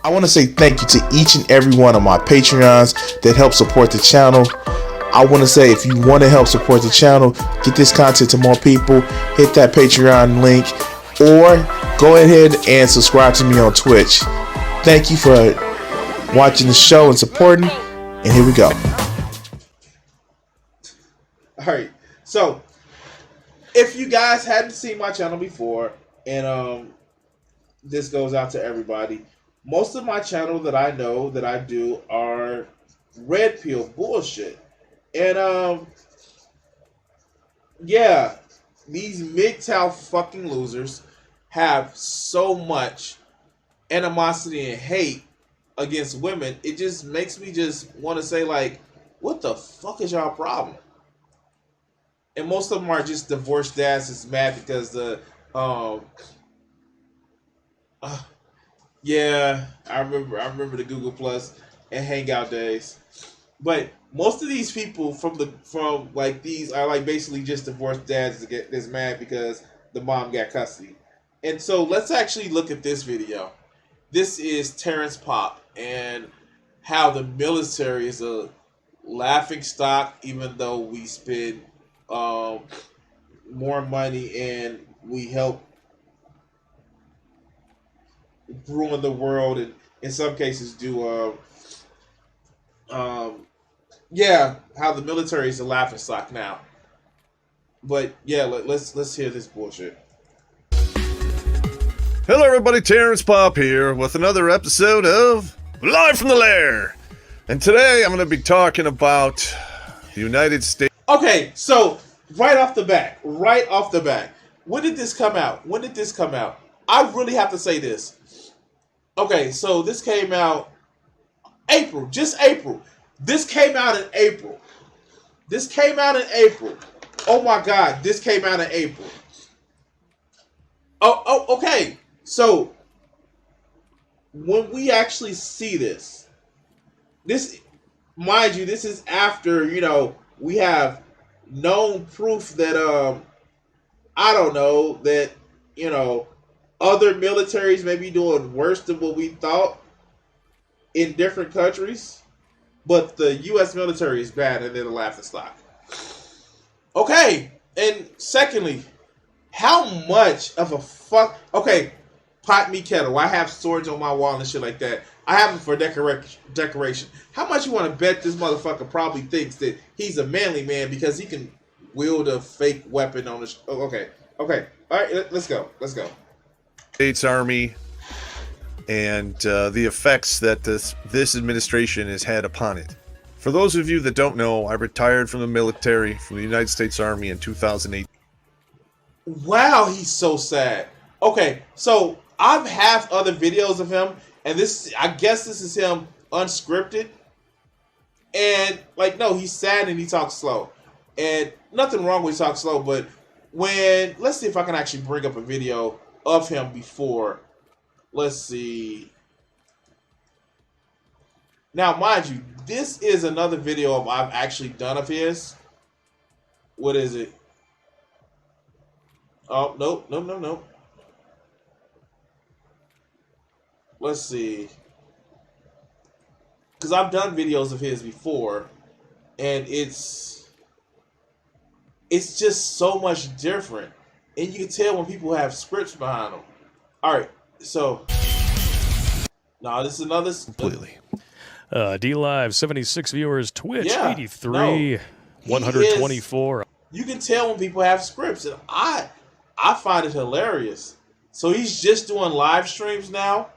I want to say thank you to each and every one of my Patreons that help support the channel. I want to say, if you want to help support the channel, get this content to more people, hit that Patreon link, or go ahead and subscribe to me on Twitch. Thank you for watching the show and supporting, and here we go. Alright, so if you guys hadn't seen my channel before, and this goes out to everybody, most of my channel that I know that I do are red pill bullshit. And yeah, these MGTOW fucking losers have so much animosity and hate against women. It just makes me just want to say, like, what the fuck is y'all problem? And most of them are just divorced dads that's mad because the yeah, I remember the Google Plus and Hangout days. But most of these people from like these are like basically just divorced dads that's mad because the mom got custody. And so let's actually look at this video. This is Terrence Popp and how the military is a laughing stock, even though we spend more money and we help ruin the world, and in some cases do yeah, how the military is a laughing stock now. But yeah, let's hear this bullshit. Hello everybody, Terrence Popp here with another episode of Live from the Lair. And today I'm going to be talking about the United States. Okay, so right off the bat, when did this come out? I really have to say this. Okay, so this came out April. This came out in April. Oh my God, this came out in April. Okay. So when we actually see this, mind you, this is after, we have known proof that I don't know, that other militaries may be doing worse than what we thought in different countries. But the U.S. military is bad and they're the laughing stock. Okay, and secondly, how much of a fuck... Okay, pot me kettle. I have swords on my wall and shit like that. I have them for decoration. How much you want to bet this motherfucker probably thinks that he's a manly man because he can wield a fake weapon on the... Okay. All right, let's go. States Army and the effects that this administration has had upon it. For those of you that don't know, I retired from the military, from the United States Army in 2008. Wow, he's so sad. Okay, so I have other videos of him, and I guess this is him unscripted. And like, no, he's sad and he talks slow. And nothing wrong with talk slow, but let's see if I can actually bring up a video of him before. Let's see. Now, mind you, this is another video I've actually done of his. What is it? Oh, no. Let's see. Because I've done videos of his before, and it's just so much different. And you can tell when people have scripts behind them. All right. So, no, this is another... Completely. D Live, 76 viewers, Twitch, Yeah, 83, 124. You can tell when people have scripts, and I find it hilarious. So he's just doing live streams now?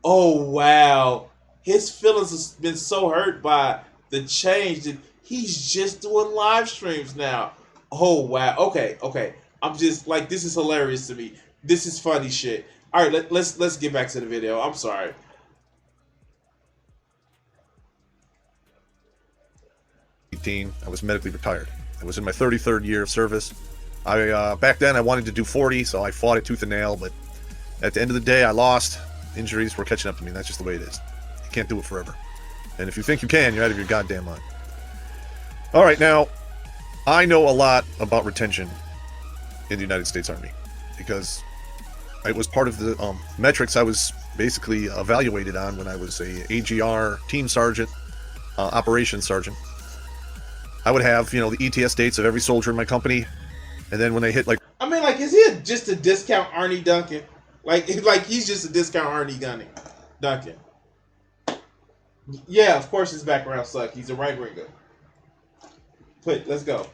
Oh, wow. His feelings have been so hurt by the change that he's just doing live streams now. Oh, wow. Okay. I'm just, like, this is hilarious to me. This is funny shit. All right, let's get back to the video. I'm sorry. I was medically retired. I was in my 33rd year of service. Back then I wanted to do 40, so I fought it tooth and nail, but at the end of the day I lost. Injuries were catching up to me. That's just the way it is. You can't do it forever. And if you think you can, you're out of your goddamn mind. Alright, now, I know a lot about retention in the United States Army because it was part of the metrics I was basically evaluated on when I was a AGR team sergeant, operations sergeant. I would have, the ETS dates of every soldier in my company, and then when they hit I mean, like, is he just a discount Arnie Duncan? Like he's just a discount Arnie Duncan. Yeah, of course his background sucks. He's a right winger. Let's go.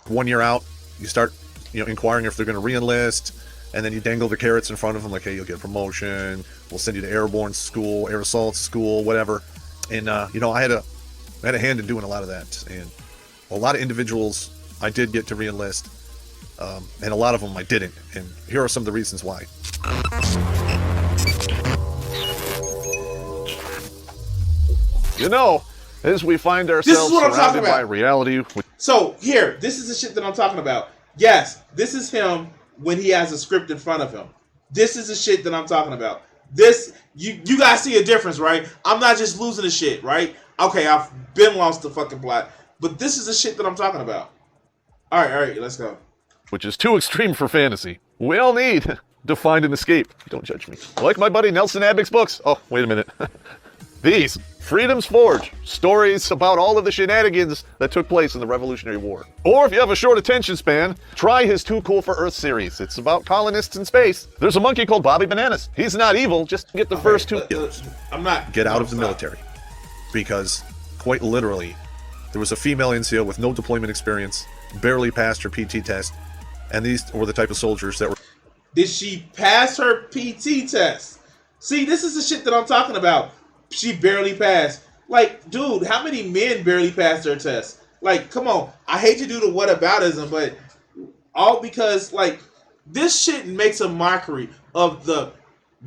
1 year out, you start, inquiring if they're going to re-enlist, and then you dangle the carrots in front of them, like, hey, you'll get a promotion, we'll send you to airborne school, air assault school, whatever. And I had a hand in doing a lot of that, and a lot of individuals I did get to re-enlist, and a lot of them I didn't, and here are some of the reasons why. As we find ourselves surrounded by reality. So, this is the shit that I'm talking about. Yes, this is him when he has a script in front of him. This is the shit that I'm talking about. This, you guys see a difference, right? I'm not just losing the shit, right? Okay, I've been lost the fucking plot. But this is the shit that I'm talking about. All right, let's go. Which is too extreme for fantasy. We all need to find an escape. Don't judge me. Like my buddy Nelson Abick's books. Oh, wait a minute. These, Freedom's Forge, stories about all of the shenanigans that took place in the Revolutionary War. Or if you have a short attention span, try his Too Cool for Earth series. It's about colonists in space. There's a monkey called Bobby Bananas. He's not evil, just get the first two kills. Get out of the military. Because, quite literally, there was a female NCO with no deployment experience, barely passed her PT test, and these were the type of soldiers that were... Did she pass her PT test? See, this is the shit that I'm talking about. She barely passed. Like, dude, how many men barely passed their test? Like, come on. I hate to do the whataboutism, but all because, like, this shit makes a mockery of the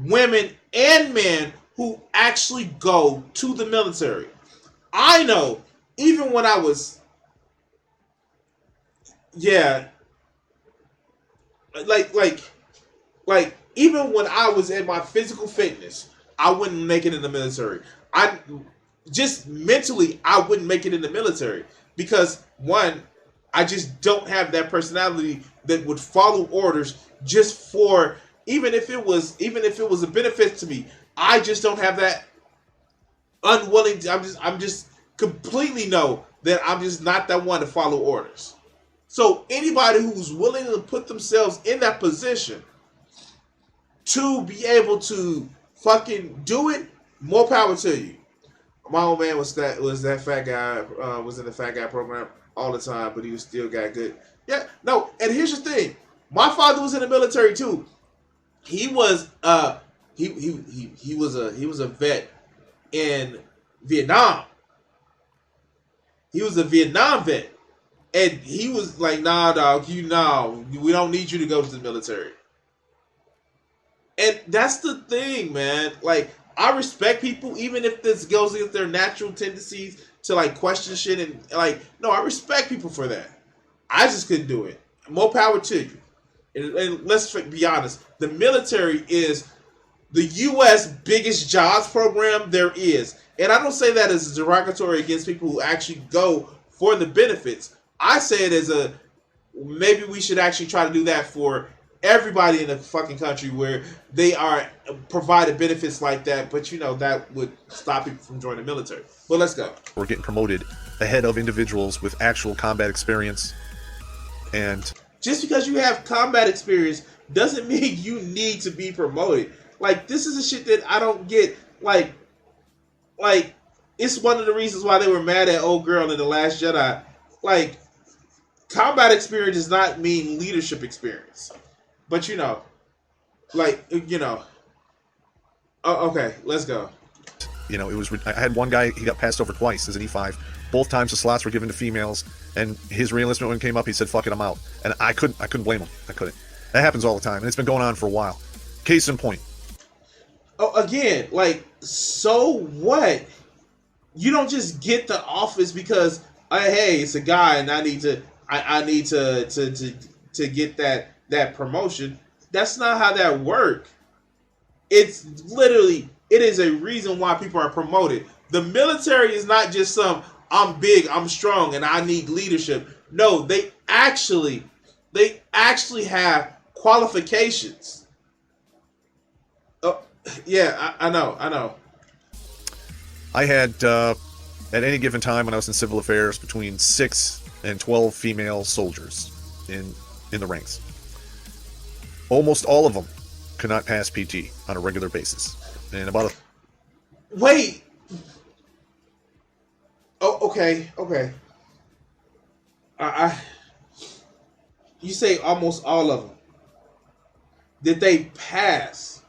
women and men who actually go to the military. I know, even when I was, like, even when I was at my physical fitness, I wouldn't make it in the military. I just mentally, I wouldn't make it in the military because, one, I just don't have that personality that would follow orders just for, even if it was a benefit to me. I just don't have that unwilling. I'm just completely know that I'm just not that one to follow orders. So anybody who's willing to put themselves in that position to be able to fucking do it, more power to you. My old man was that fat guy, was in the fat guy program all the time, but he was still got good. Yeah, no, and here's the thing. My father was in the military too. He was he was a vet in Vietnam. He was a Vietnam vet. And he was like, nah, dog, we don't need you to go to the military. And that's the thing, man. Like, I respect people, even if this goes against their natural tendencies to, like, question shit. And, like, no, I respect people for that. I just couldn't do it. More power to you. And let's be honest. The military is the U.S. biggest jobs program there is. And I don't say that as derogatory against people who actually go for the benefits. I say it as maybe we should actually try to do that for everybody in the fucking country where they are provided benefits like that, but that would stop people from joining the military. Well, let's go. We're getting promoted ahead of individuals with actual combat experience. And just because you have combat experience doesn't mean you need to be promoted. Like, this is the shit that I don't get. Like it's one of the reasons why they were mad at old girl in The Last Jedi. Like, combat experience does not mean leadership experience. But okay, let's go. I had one guy, he got passed over twice as an E5. Both times the slots were given to females, and his reenlistment when it came up, he said, fuck it, I'm out. And I couldn't blame him. I couldn't. That happens all the time, and it's been going on for a while. Case in point. Oh, again, like, so what? You don't just get the office because, hey, it's a guy, and I need to get that promotion. That's not how that works. It's literally, it is a reason why people are promoted. The military is not just some, I'm big, I'm strong, and I need leadership. No, they actually have qualifications. Yeah, I know. I had at any given time when I was in civil affairs between 6 and 12 female soldiers in the ranks. Almost all of them could not pass PT on a regular basis, and about a Wait. Oh, okay. I you say almost all of them. Did they pass?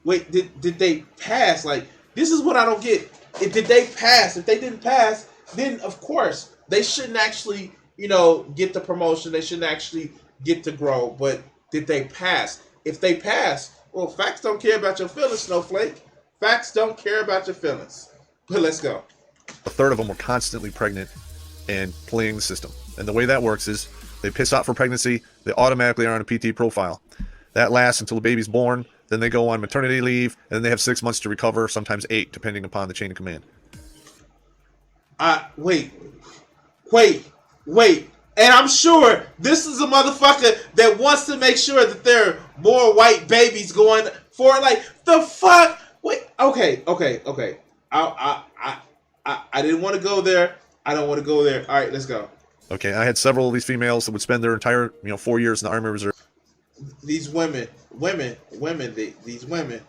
Wait, did they pass? Like, this is what I don't get. Did they pass? If they didn't pass, then of course they shouldn't actually, get the promotion. They shouldn't actually get to grow. But did they pass? If they pass, well, facts don't care about your feelings, Snowflake. Facts don't care about your feelings. But let's go. third of them were constantly pregnant and playing the system. And the way that works is they piss out for pregnancy, they automatically are on a PT profile. That lasts until the baby's born, then they go on maternity leave, and then they have 6 months to recover, sometimes 8, depending upon the chain of command. Wait. And I'm sure this is a motherfucker that wants to make sure that there are more white babies going for it. Like, the fuck? Wait, okay. I didn't want to go there. I don't want to go there. All right, let's go. Okay, I had several of these females that would spend their entire, 4 years in the Army Reserve. These women, these women,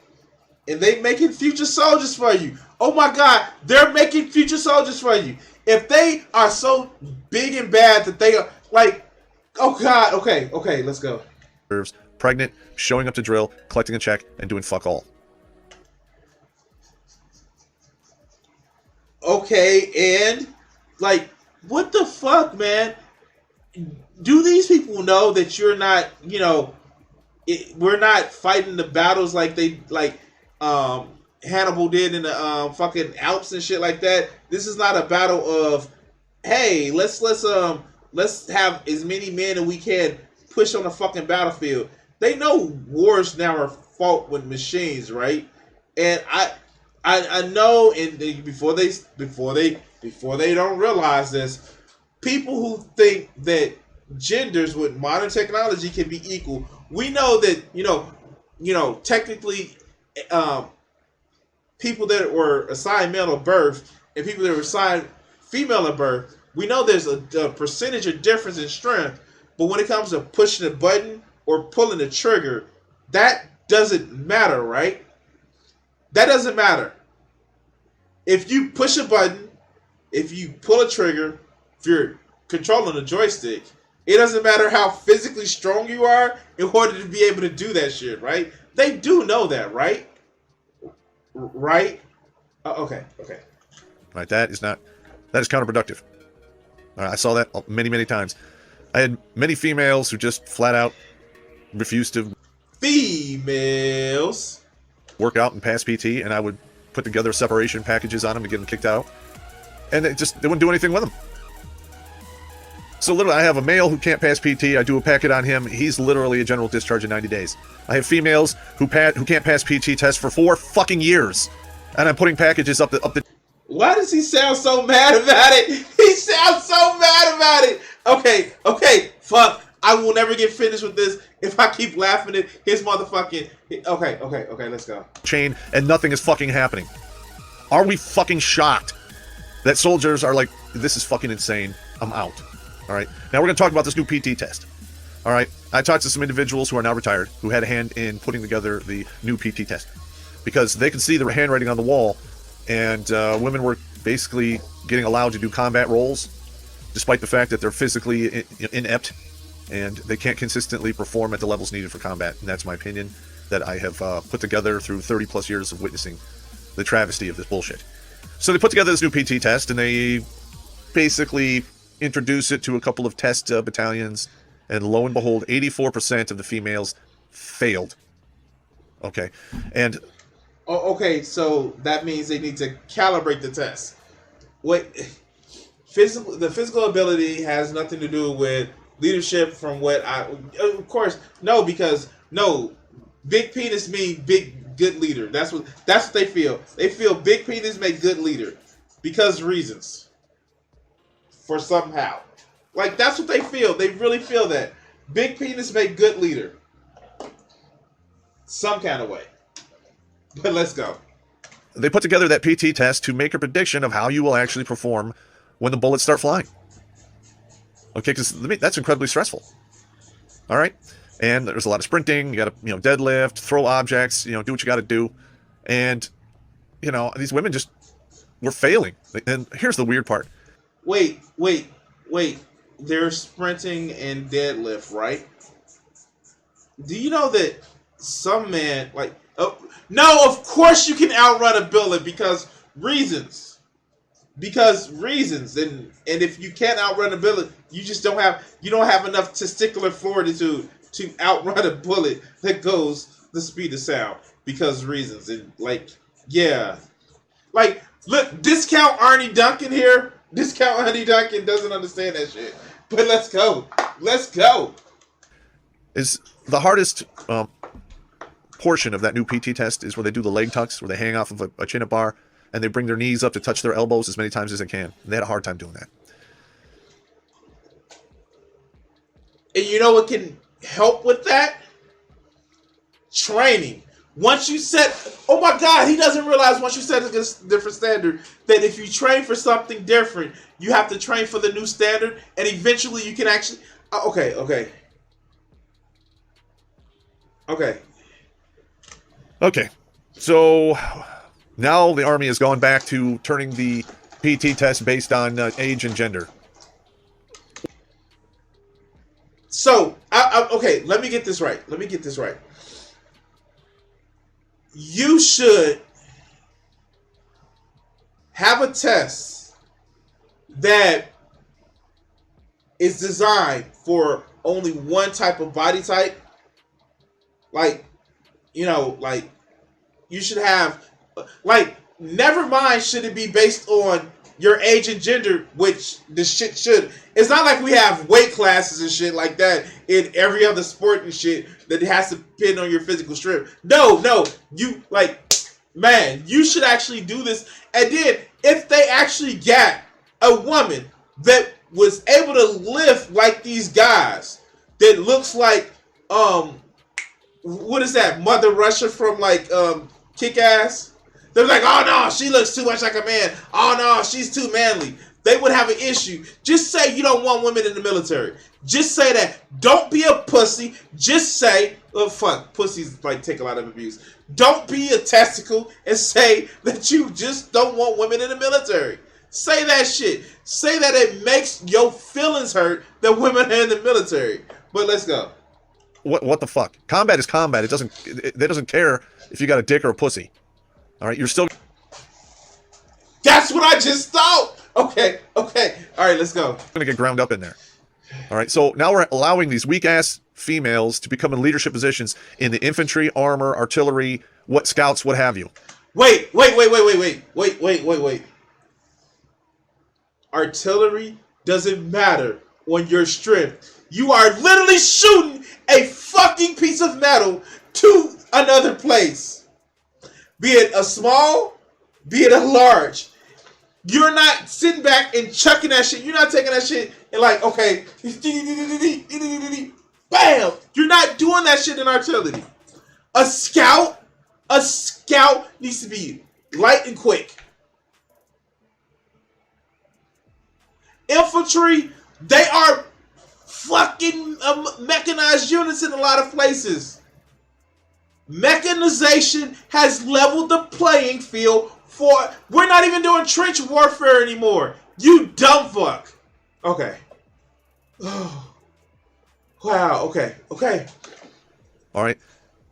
and they making future soldiers for you. Oh my God, they're making future soldiers for you. If they are so big and bad that they are like, oh God, okay, let's go. Pregnant, showing up to drill, collecting a check, and doing fuck all. Okay, and like, what the fuck, man? Do these people know that you're not, we're not fighting the battles like Hannibal did in the fucking Alps and shit like that? This is not a battle of, hey, let's have as many men as we can push on the fucking battlefield. They know wars now are fought with machines, right? And I know, and before they don't realize this, people who think that genders with modern technology can be equal. We know that technically, people that were assigned male at birth and people that were assigned female at birth, we know there's a percentage of difference in strength. But when it comes to pushing a button or pulling the trigger, that doesn't matter, right? That doesn't matter. If you push a button, if you pull a trigger, if you're controlling a joystick, it doesn't matter how physically strong you are in order to be able to do that shit, right? They do know that, right? Right? Okay. Right, that is counterproductive. I saw that many times. I had many females who just flat out refused to work out and pass PT, and I would put together separation packages on them to get them kicked out, and they wouldn't do anything with them. So literally, I have a male who can't pass PT. I do a packet on him. He's literally a general discharge in 90 days. I have females who can't pass PT tests for 4 fucking years, and I'm putting packages up the. Why does he sound so mad about it? He sounds so mad about it. Okay, fuck. I will never get finished with this if I keep laughing at his motherfucking. Okay, let's go. Chain, and nothing is fucking happening. Are we fucking shocked that soldiers are like, this is fucking insane, I'm out? Alright, now we're going to talk about this new PT test. Alright, I talked to some individuals who are now retired who had a hand in putting together the new PT test because they could see the handwriting on the wall, and women were basically getting allowed to do combat roles despite the fact that they're physically inept and they can't consistently perform at the levels needed for combat. And that's my opinion that I have put together through 30 plus years of witnessing the travesty of this bullshit. So they put together this new PT test, and they basically introduce it to a couple of test battalions, and lo and behold, 84% of the females failed. Okay, and okay, so that means they need to calibrate the test. Wait, the physical ability has nothing to do with leadership. From what of course, no, because big penis mean big good leader. That's what they feel. They feel big penis make good leader because reasons. For somehow, like, that's what they feel. They really feel that big penis make good leader. Some kind of way. But let's go. They put together that PT test to make a prediction of how you will actually perform when the bullets start flying. Okay, because that's incredibly stressful. All right, and there's a lot of sprinting. You got to, deadlift, throw objects, do what you got to do, and these women just were failing. And here's the weird part. Wait. They're sprinting and deadlift, right? Do you know that some man no, of course you can outrun a bullet because reasons. And if you can't outrun a bullet, you don't have enough testicular fortitude to outrun a bullet that goes the speed of sound because reasons. And look, discount Arnie Duncan here. Discount Arnie Duncan doesn't understand that shit. But let's go. Is the hardest portion of that new PT test is where they do the leg tucks, where they hang off of a chin-up bar and they bring their knees up to touch their elbows as many times as they can. And they had a hard time doing that. And you know what can help with that? Training. Once you set, oh my God, he doesn't realize once you set a different standard that if you train for something different, you have to train for the new standard, and eventually you can actually. Okay. So now the Army has gone back to turning the PT test based on age and gender. So, okay, let me get this right. You should have a test that is designed for only one type of body type. You should have, never mind should it be based on your age and gender, which the shit should. It's not like we have weight classes and shit like that in every other sport and shit that it has to depend on your physical strength. No, you you should actually do this. And then if they actually got a woman that was able to lift like these guys, that looks like what is that, Mother Russia from Kick-Ass? They're like, oh no, she looks too much like a man. Oh no, she's too manly. They would have an issue. Just say you don't want women in the military. Just say that. Don't be a pussy. Just say, oh fuck, pussies take a lot of abuse. Don't be a testicle and say that you just don't want women in the military. Say that shit. Say that it makes your feelings hurt that women are in the military. But let's go. What the fuck? Combat is combat. It doesn't care if you got a dick or a pussy. All right, you're still. That's what I just thought. Okay. All right, let's go. Gonna get ground up in there. All right, so now we're allowing these weak ass females to become in leadership positions in the infantry, armor, artillery, scouts, what have you. Wait. Artillery doesn't matter on your strength. You are literally shooting a fucking piece of metal to another place. Be it a small, be it a large. You're not sitting back and chucking that shit. You're not taking that shit and okay, bam. You're not doing that shit in artillery. A scout needs to be light and quick. Infantry, they are fucking mechanized units in a lot of places. Mechanization has leveled the playing field we're not even doing trench warfare anymore. You dumb fuck. Okay. Wow, okay. All right.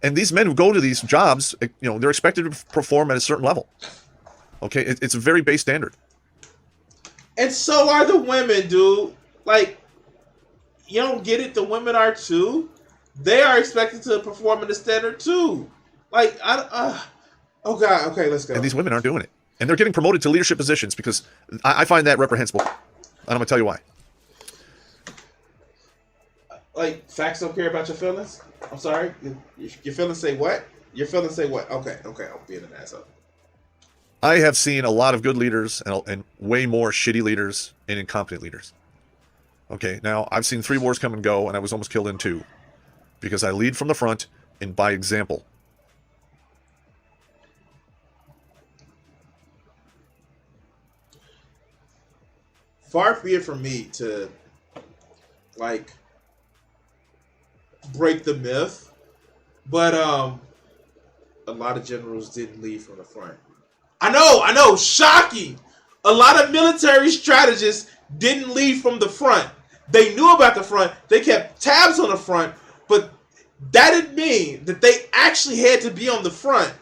And these men who go to these jobs, they're expected to perform at a certain level. Okay, it's a very base standard. And so are the women, dude. You don't get it? The women are too. They are expected to perform in the standard too. Oh God. Okay, let's go. And these women aren't doing it, and they're getting promoted to leadership positions because I find that reprehensible. And I'm gonna tell you why. Facts don't care about your feelings. I'm sorry. Your feelings say what? Your feelings say what? Okay. I'm being an asshole. I have seen a lot of good leaders and way more shitty leaders and incompetent leaders. Okay, now I've seen 3 wars come and go, and I was almost killed in 2 because I lead from the front and by example. far be it from me to like break the myth, but a lot of generals didn't lead from the front. I know, shocking. A lot of military strategists didn't lead from the front. They knew about the front. They kept tabs on the front, but that didn't mean that they actually had to be on the front.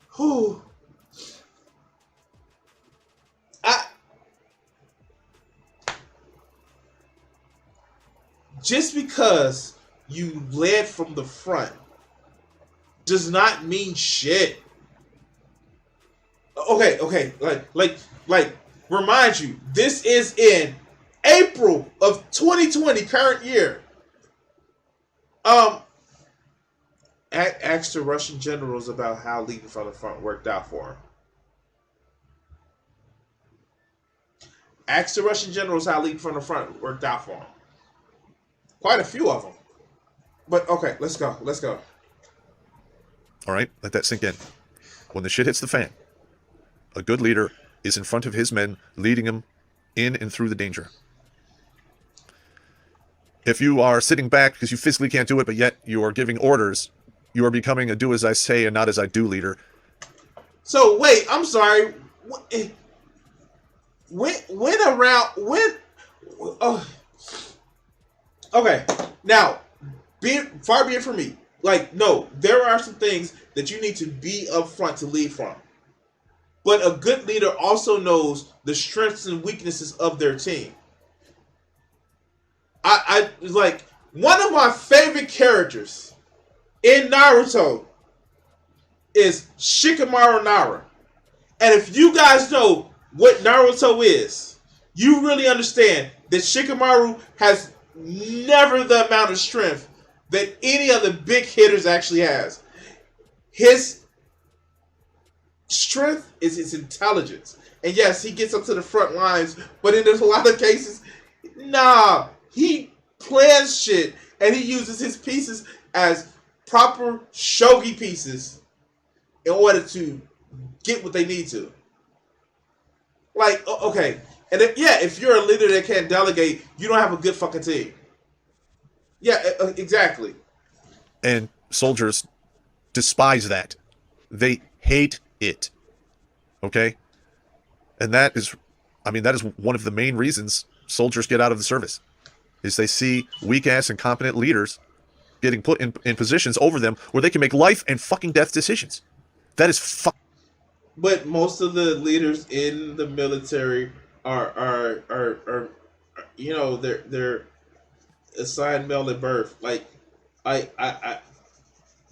Who? Just because you led from the front does not mean shit. Okay, like, remind you, this is in April of 2020, current year. Ask the Russian generals about how leading from the front worked out for them. Ask the Russian generals how leading from the front worked out for them. Quite a few of them. But okay, let's go. All right, let that sink in. When the shit hits the fan, a good leader is in front of his men, leading them in and through the danger. If you are sitting back because you physically can't do it, but yet you are giving orders, you are becoming a do as I say and not as I do leader. So wait, I'm sorry. Okay, now, far be it from me. Like, no, there are some things that you need to be up front to lead from. But a good leader also knows the strengths and weaknesses of their team. I like, one of my favorite characters in Naruto is Shikamaru Nara. And if you guys know what Naruto is, you really understand that Shikamaru has never the amount of strength that any of the big hitters actually has. His strength is his intelligence. And yes, he gets up to the front lines, but in a lot of cases, nah, he plans shit and he uses his pieces as proper shogi pieces in order to get what they need to. Like, okay. And if you're a leader that can't delegate, you don't have a good fucking team. Yeah, exactly. And soldiers despise that. They hate it. Okay? And that is one of the main reasons soldiers get out of the service. Is they see weak-ass, incompetent leaders getting put in positions over them where they can make life and fucking death decisions. That is But most of the leaders in the military are you know, they're assigned male at birth. Like,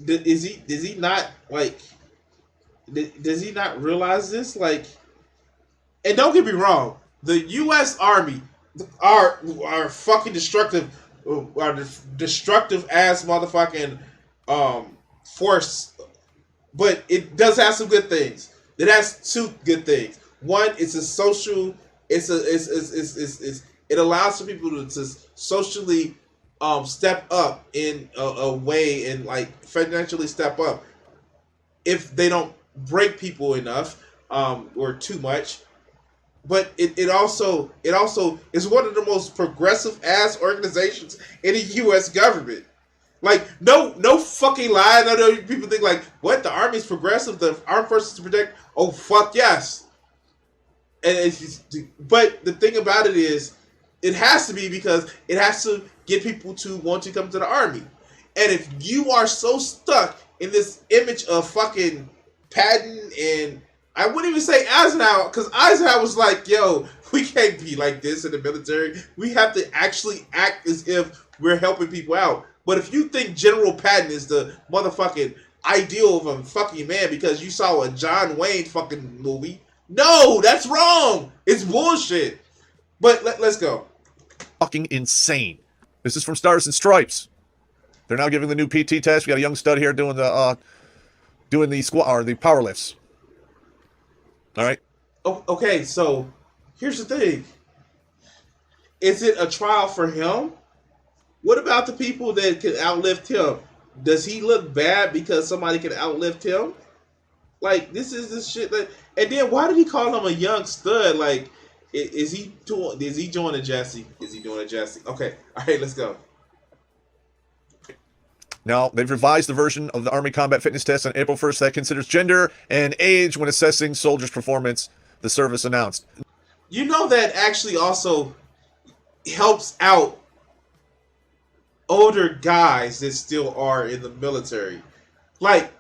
does he not, like, does he not realize this? Like, and don't get me wrong, the U.S. Army are fucking destructive, are destructive ass motherfucking force, but it does have some good things. It has two good things. One, it's a social. It allows for people to socially step up in a way and like financially step up if they don't break people enough or too much. But it also is one of the most progressive ass organizations in the U.S. government. Like, no fucking lie. I know people think like, what, the Army's progressive, the armed forces to protect. Oh fuck yes. And but the thing about it is, it has to be because it has to get people to want to come to the Army. And if you are so stuck in this image of fucking Patton, and I wouldn't even say Eisenhower, because Eisenhower was like, yo, we can't be like this in the military. We have to actually act as if we're helping people out. But if you think General Patton is the motherfucking ideal of a fucking man because you saw a John Wayne fucking movie, no, that's wrong. It's bullshit. But let's go. fucking insane. This is from Stars and Stripes. They're now giving the new PT test. We got a young stud here doing the squat or the power lifts. All right. Okay, so here's the thing. Is it a trial for him? What about the people that can outlift him? Does he look bad because somebody can outlift him? Like this is the shit that. And then why did he call him a young stud? Like, is he doing? Is he doing a Jesse? Is he doing a Jesse? Okay, all right, let's go. Now, they've revised the version of the Army Combat Fitness Test on April 1st that considers gender and age when assessing soldiers' performance, the service announced. You know that actually also helps out older guys that still are in the military. Like,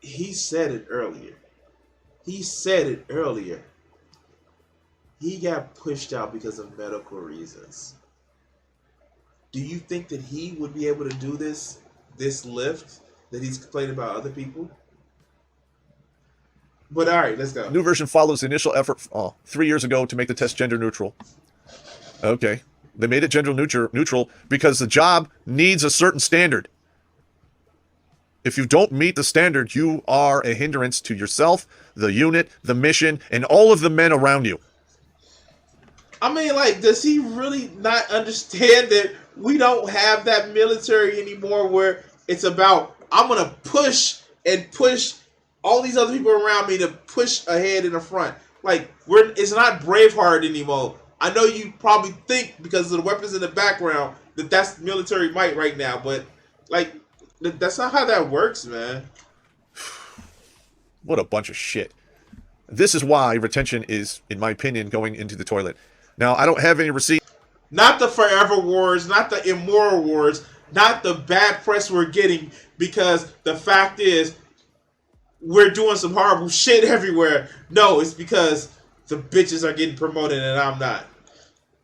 he said it earlier. He said it earlier. He got pushed out because of medical reasons. Do you think that he would be able to do this lift that he's complaining about other people? But all right, let's go. New version follows the initial effort 3 years ago to make the test gender neutral. Okay. They made it gender neutral because the job needs a certain standard. If you don't meet the standard, you are a hindrance to yourself, the unit, the mission, and all of the men around you. I mean, like, does he really not understand that we don't have that military anymore where it's about, I'm going to push and push all these other people around me to push ahead in the front. Like, it's not Braveheart anymore. I know you probably think because of the weapons in the background that that's military might right now, but, like, that's not how that works, man. What a bunch of shit. This is why retention is, in my opinion, going into the toilet. Now, I don't have any receipt. Not the forever wars, not the immoral wars, not the bad press we're getting, because the fact is, we're doing some horrible shit everywhere. No, it's because the bitches are getting promoted and I'm not.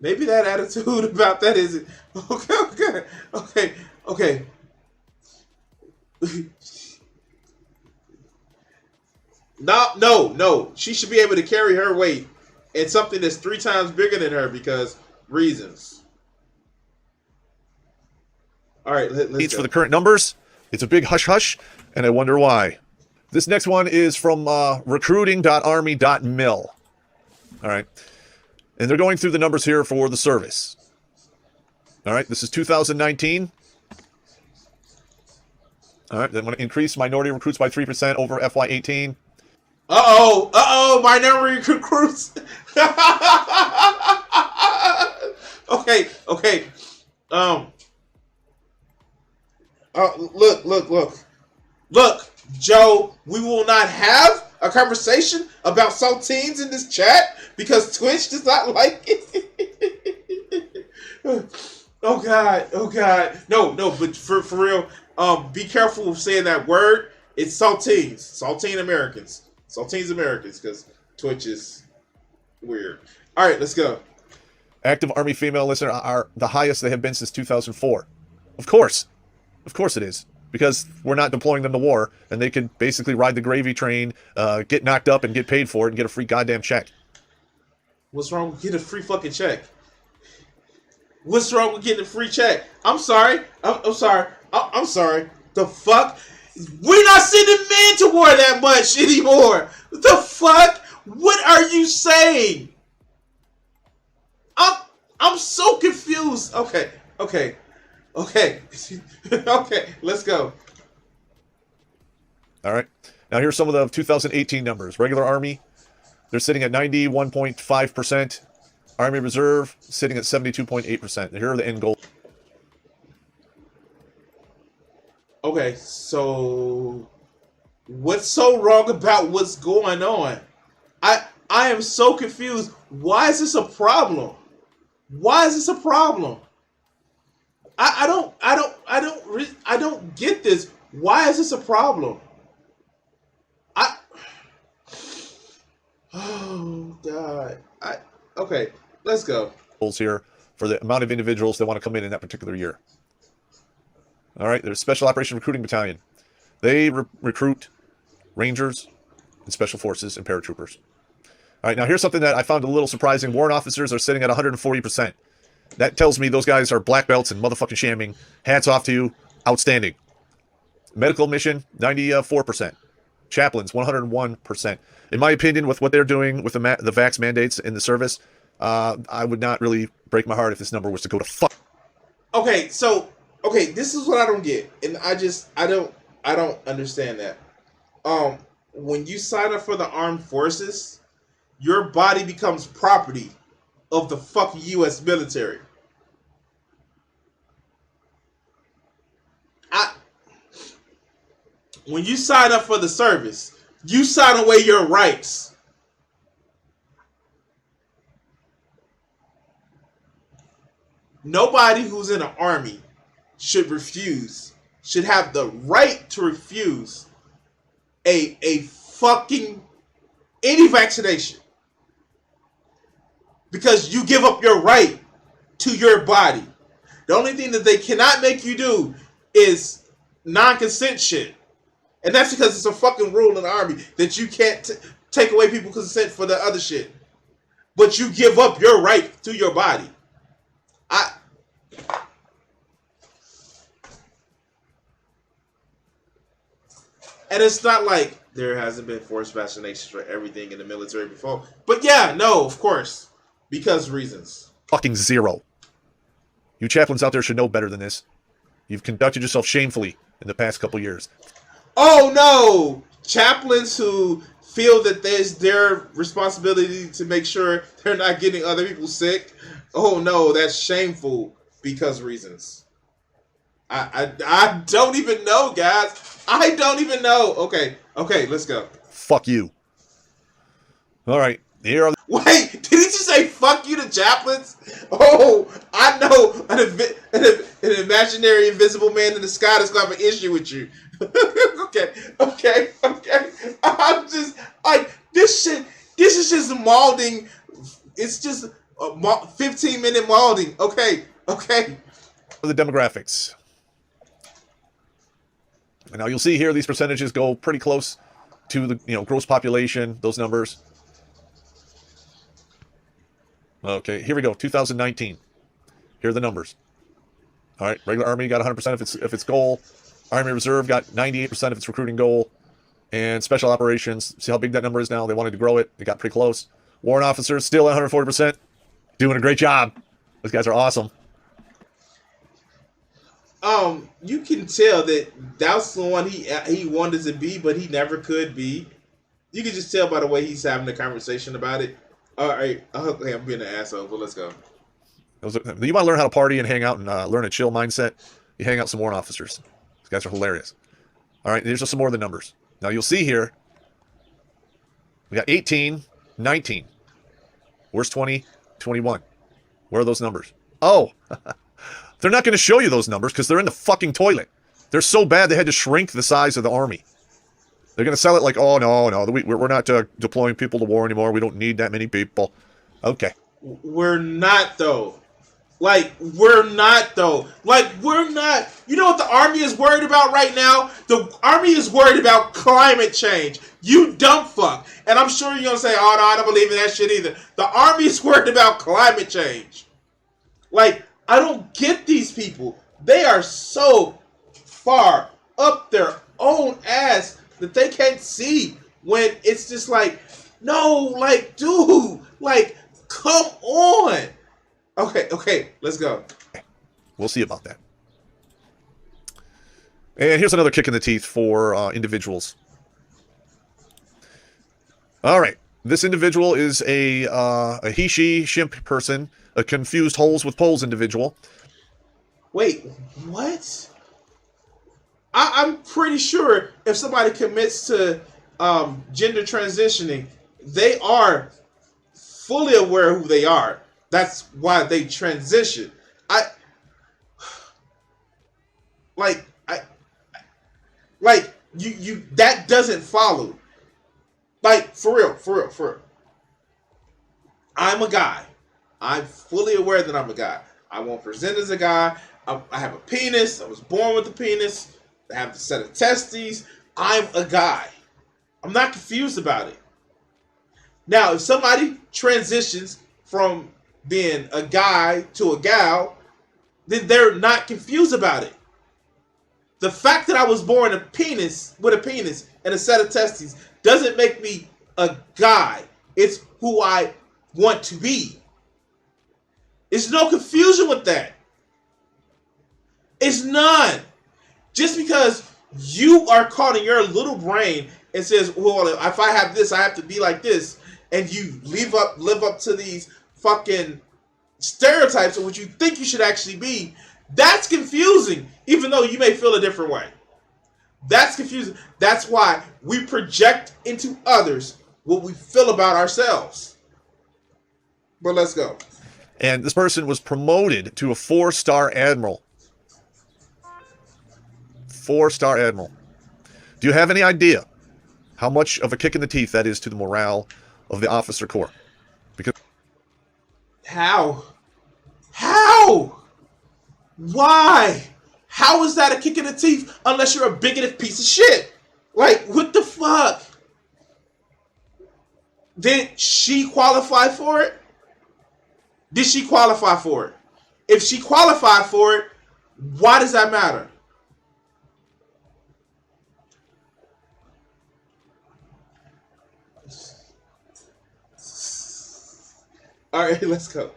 Maybe that attitude about that isn't. Okay. No. She should be able to carry her weight and something that's 3 times bigger than her because reasons. All right, let's go. For the current numbers. It's a big hush-hush, and I wonder why. This next one is from recruiting.army.mil. All right. And they're going through the numbers here for the service. All right, this is 2019. All right, they want to increase minority recruits by 3% over FY18. Minority recruits. Okay. Look, Joe, we will not have a conversation about saltines in this chat because Twitch does not like it. Oh God. No, but for real, be careful of saying that word. It's saltines. Saltines Americans, because Twitch is weird. All right, let's go. Active Army female listeners are the highest they have been since 2004. Of course it is. Because we're not deploying them to war, and they can basically ride the gravy train, get knocked up and get paid for it and get a free goddamn check. What's wrong with getting a free fucking check? What's wrong with getting a free check? I'm sorry. I'm sorry. The fuck? We're not sending men to war that much anymore. The fuck? What are you saying? I'm so confused. Okay. Okay, let's go. All right. Now here's some of the 2018 numbers. Regular Army, they're sitting at 91.5%. Army Reserve, sitting at 72.8%. Here are the end goals. Okay, so what's so wrong about what's going on? I am so confused. Why is this a problem? I don't get this. Why is this a problem? Oh God. Okay, let's go. Here for the amount of individuals that want to come in that particular year. All right, there's Special Operation Recruiting Battalion. They recruit Rangers and Special Forces and paratroopers. All right, now here's something that I found a little surprising. Warrant officers are sitting at 140%. That tells me those guys are black belts and motherfucking shamming. Hats off to you. Outstanding. Medical mission, 94%. Chaplains, 101%. In my opinion, with what they're doing with the vax mandates in the service, I would not really break my heart if this number was to go to fuck. Okay, so, this is what I don't get. And I don't understand that. when you sign up for the armed forces, your body becomes property of the fucking U.S. military. When you sign up for the service, you sign away your rights. Nobody who's in an army should have the right to refuse a fucking any vaccination. Because you give up your right to your body. The only thing that they cannot make you do is non-consent shit. And that's because it's a fucking rule in the army that you can't take away people's consent for the other shit. But you give up your right to your body. And it's not like there hasn't been forced vaccinations for everything in the military before. But yeah, no, of course. Because reasons. Fucking zero. You chaplains out there should know better than this. You've conducted yourself shamefully in the past couple years. Oh no! Chaplains who feel that there's their responsibility to make sure they're not getting other people sick. Oh no, that's shameful because reasons. I don't even know, guys. I don't even know. Okay, let's go. Fuck you. All right, here are the... Wait, did he just say "fuck you" to chaplains? Oh, I know an imaginary invisible man in the sky that's gonna have an issue with you. Okay. I'm just like this shit. This is just molding. It's just a 15-minute molding. Okay. The demographics. And now you'll see here these percentages go pretty close to the gross population. Those numbers. Okay, here we go. 2019. Here are the numbers. All right, regular Army got 100% of its goal. Army Reserve got 98% of its recruiting goal. And Special Operations, see how big that number is now? They wanted to grow it. They got pretty close. Warrant Officers still at 140%. Doing a great job. Those guys are awesome. You can tell that that's the one he wanted to be, but he never could be. You can just tell by the way he's having a conversation about it. All right, okay, I'm being an asshole, but let's go. You want to learn how to party and hang out and learn a chill mindset? You hang out with some warrant officers. These guys are hilarious. All right, here's just some more of the numbers. Now you'll see here, we got 18, 19. Where's 20, 21? Where are those numbers? Oh, they're not going to show you those numbers because they're in the fucking toilet. They're so bad they had to shrink the size of the army. They're going to sell it like, oh, no, we're not deploying people to war anymore. We don't need that many people. Okay. We're not, though. We're not. You know what the Army is worried about right now? The Army is worried about climate change. You dumb fuck. And I'm sure you're going to say, oh, no, I don't believe in that shit either. The Army is worried about climate change. I don't get these people. They are so far up their own ass that they can't see when it's just dude, come on. Okay, let's go. We'll see about that. And here's another kick in the teeth for individuals. All right, this individual is a he, she, shimp person, a confused holes with poles individual. Wait, what? I'm pretty sure if somebody commits to gender transitioning, they are fully aware of who they are. That's why they transition. You that doesn't follow. For real. I'm a guy. I'm fully aware that I'm a guy. I won't present as a guy. I have a penis. I was born with a penis. I have a set of testes. I'm a guy. I'm not confused about it. Now, if somebody transitions from being a guy to a gal, then they're not confused about it. The fact that I was born with a penis and a set of testes doesn't make me a guy. It's who I want to be. There's no confusion with that. It's none. Just because you are caught in your little brain and says, well, if I have this, I have to be like this, and you live up to these fucking stereotypes of what you think you should actually be, that's confusing, even though you may feel a different way. That's confusing. That's why we project into others what we feel about ourselves. But let's go. And this person was promoted to a 4-star admiral. 4-star admiral. Do you have any idea how much of a kick in the teeth that is to the morale of the officer corps? Because How? Why? How is that a kick in the teeth unless you're a bigoted piece of shit? Like, what the fuck? Did she qualify for it? Did she qualify for it? If she qualified for it, why does that matter? All right, let's go.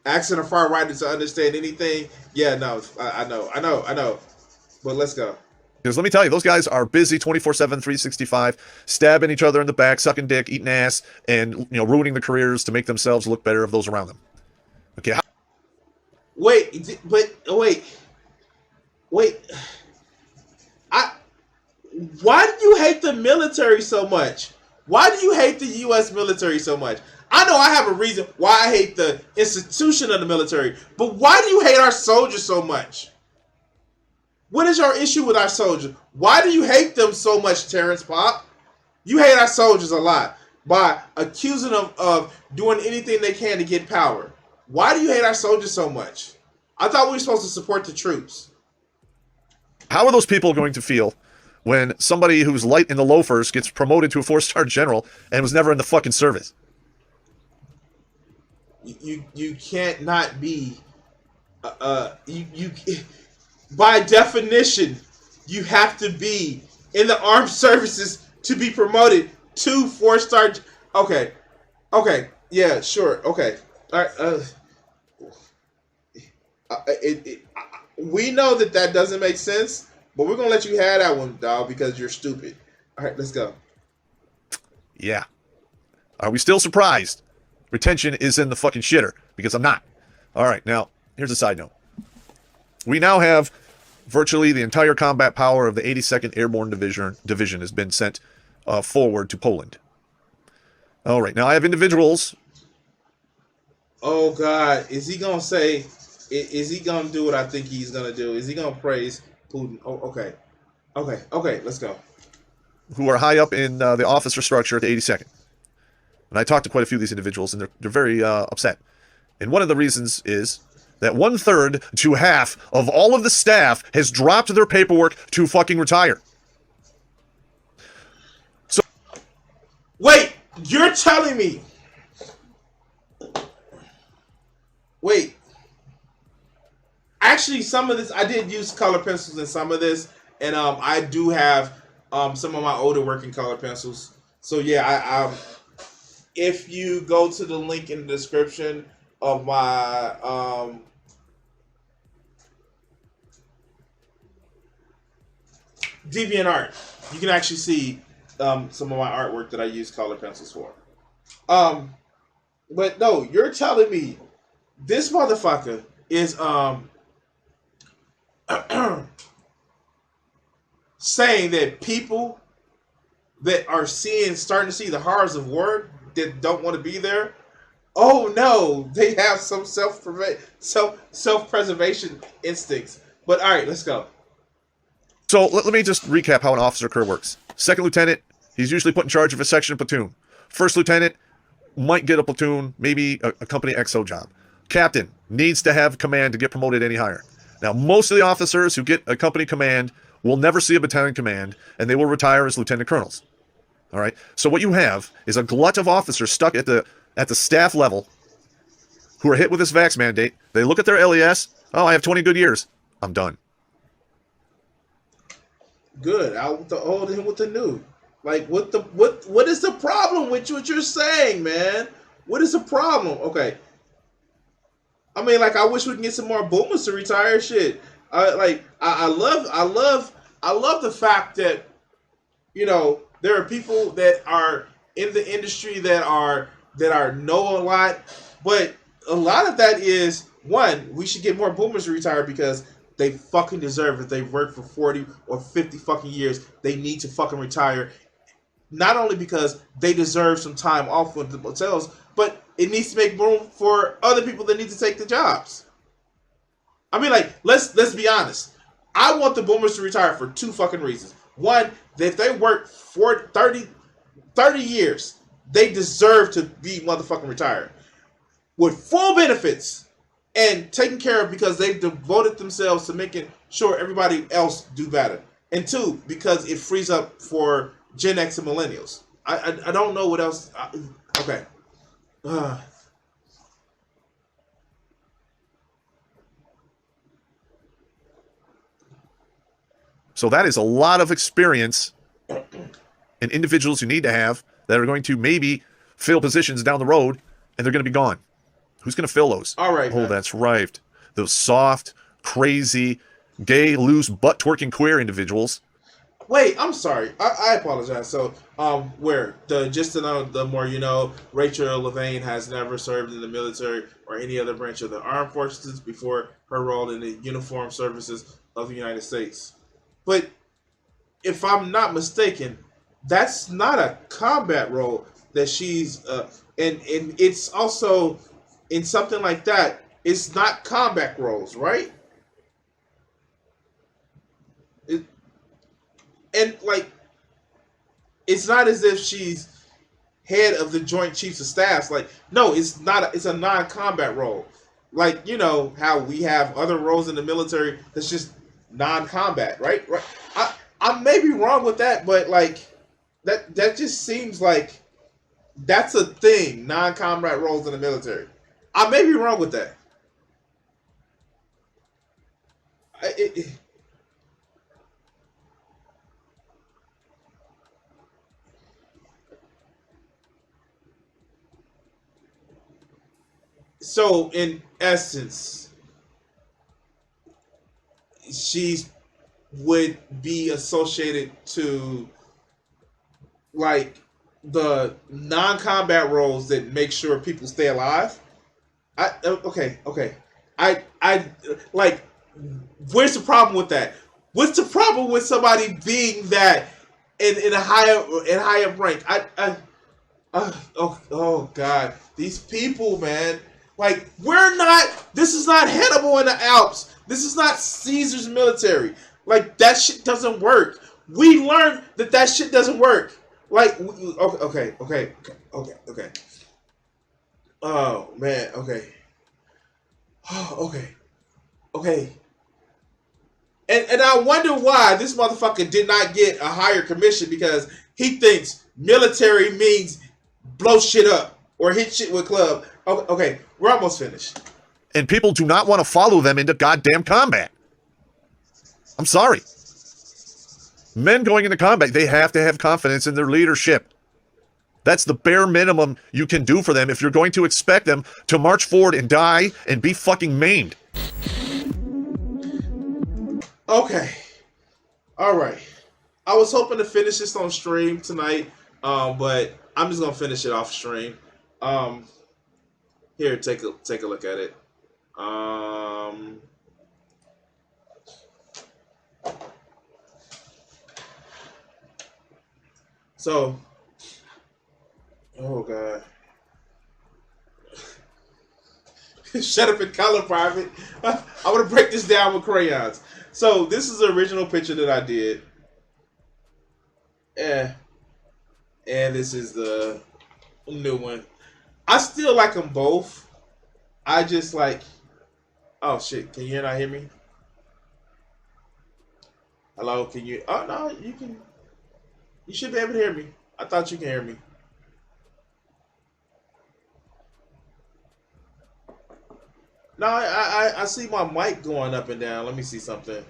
Asking a far righter to understand anything. Yeah, no, I know. But let's go. Because let me tell you, those guys are busy 24/7, 365, stabbing each other in the back, sucking dick, eating ass, and ruining the careers to make themselves look better of those around them. Okay. Wait. Why do you hate the military so much? Why do you hate the U.S. military so much? I know I have a reason why I hate the institution of the military, but why do you hate our soldiers so much? What is your issue with our soldiers? Why do you hate them so much, Terrence Popp? You hate our soldiers a lot by accusing them of doing anything they can to get power. Why do you hate our soldiers so much? I thought we were supposed to support the troops. How are those people going to feel when somebody who's light in the loafers gets promoted to a 4-star general and was never in the fucking service? You can't not be you by definition you have to be in the armed services to be promoted to 4-star. Okay, yeah, sure, okay, all right. We know that doesn't make sense, but we're gonna let you have that one, dog, because you're stupid. All right, let's go. Yeah. Are we still surprised? Retention is in the fucking shitter, because I'm not. All right, now, here's a side note. We now have virtually the entire combat power of the 82nd Airborne Division has been sent forward to Poland. All right, now I have individuals. Oh, God. Is he going to say, is he going to do what I think he's going to do? Is he going to praise Putin? Oh, okay. Okay, let's go. Who are high up in the officer structure at the 82nd. And I talked to quite a few of these individuals, and they're very upset. And one of the reasons is that 1/3 to half of all of the staff has dropped their paperwork to fucking retire. So, wait, you're telling me? Wait. Actually, some of this, I did use color pencils in some of this, and I do have some of my older working color pencils. So yeah, if you go to the link in the description of my DeviantArt, you can actually see some of my artwork that I use color pencils for. But no, you're telling me this motherfucker is saying that people that are starting to see the horrors of war that don't want to be there, oh no, they have some self-preservation instincts. But all right, let's go. So let me just recap how an officer career works. Second lieutenant, he's usually put in charge of a section or platoon. First lieutenant might get a platoon, maybe a company XO job. Captain needs to have command to get promoted any higher. Now, most of the officers who get a company command will never see a battalion command, and they will retire as lieutenant colonels. All right. So what you have is a glut of officers stuck at the staff level who are hit with this vax mandate. They look at their LES. Oh, I have 20 good years. I'm done. Good. Out with the old and with the new. Like, what is the problem with what you're saying, man? What is the problem? Okay. I mean, like, I wish we can get some more boomers to retire. Shit. I love the fact that there are people that are in the industry that are know a lot, but a lot of that is one. We should get more boomers to retire because they fucking deserve it. They've worked for 40 or 50 fucking years. They need to fucking retire. Not only because they deserve some time off with themselves, but it needs to make room for other people that need to take the jobs. I mean, like, let's be honest. I want the boomers to retire for two fucking reasons. One, that if they work for 30 years, they deserve to be motherfucking retired with full benefits and taken care of because they've devoted themselves to making sure everybody else do better. And two, because it frees up for Gen X and millennials. I don't know what else. Okay. So that is a lot of experience and individuals you need to have that are going to maybe fill positions down the road, and they're going to be gone. Who's going to fill those? All right. Oh, man. that's right. Those soft, crazy, gay, loose, butt-twerking queer individuals. Wait, I'm sorry. I apologize. So, where just to know, the more you know, Rachel Levine has never served in the military or any other branch of the armed forces before her role in the uniformed services of the United States. But if I'm not mistaken, that's not a combat role that she's and it's also in something like that. It's not combat roles, right? It, and like it's not as if she's head of the Joint Chiefs of Staff. Like, no, it's not. It's a non-combat role. Like, how we have other roles in the military that's just non-combat, right? Right. I may be wrong with that, but like that just seems like that's a thing. Non-combat roles in the military. I may be wrong with that. It, so in essence, she would be associated to like the non-combat roles that make sure people stay alive. Okay. I like. Where's the problem with that? What's the problem with somebody being that in a higher rank? Oh God, these people, man. Like, we're not. This is not Hannibal in the Alps. This is not Caesar's military. Like, that shit doesn't work. We learned that shit doesn't work. Like, okay. Oh man, okay. Okay. And I wonder why this motherfucker did not get a higher commission, because he thinks military means blow shit up or hit shit with club. Okay, we're almost finished. And people do not want to follow them into goddamn combat. I'm sorry. Men going into combat, they have to have confidence in their leadership. That's the bare minimum you can do for them if you're going to expect them to march forward and die and be fucking maimed. Okay. All right. I was hoping to finish this on stream tonight, but I'm just gonna finish it off stream. Here, take a look at it. So, oh God. Shut up and color, private. I want to break this down with crayons. So this is the original picture that I did. And this is the new one. I still like them both. I just like. Oh shit! Can you not hear me? Hello? Can you? Oh no, you can. You should be able to hear me. I thought you can hear me. No, I see my mic going up and down. Let me see something.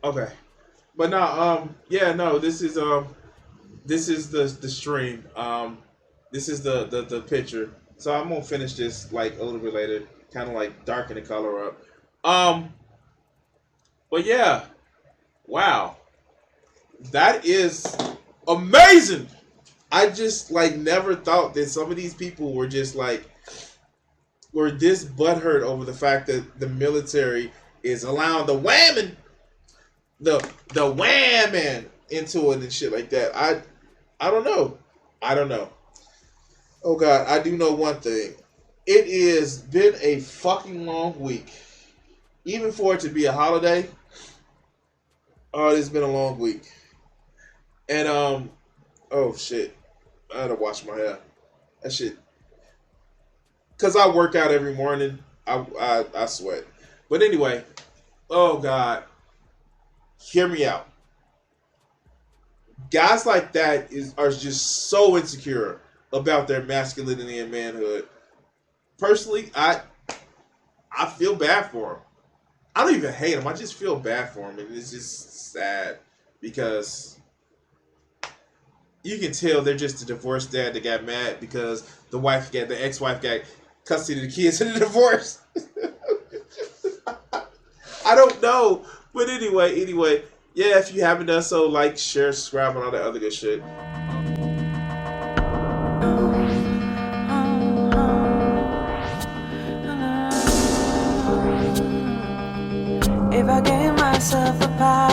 Okay, but no, yeah, no. This is the stream. This is the picture. So I'm gonna finish this like a little bit later. kind of like darken the color up. Um, but yeah, wow, that is amazing. I just like never thought that some of these people were just like were this butthurt over the fact that the military is allowing the whamming into it and shit like that. I don't know. I don't know. Oh God, I do know one thing. It has been a fucking long week. Even for it to be a holiday, oh, it's been a long week. And oh shit, I had to wash my hair. That shit, cause I work out every morning. I sweat. But anyway, oh God, hear me out. Guys like that are just so insecure about their masculinity and manhood. Personally, I feel bad for them. I don't even hate them. I just feel bad for them, and it's just sad because you can tell they're just a divorced dad that got mad because the ex-wife got custody of the kids in the divorce. I don't know, but anyway, yeah. If you haven't done so, like, share, subscribe, and all that other good shit. If I gave myself the power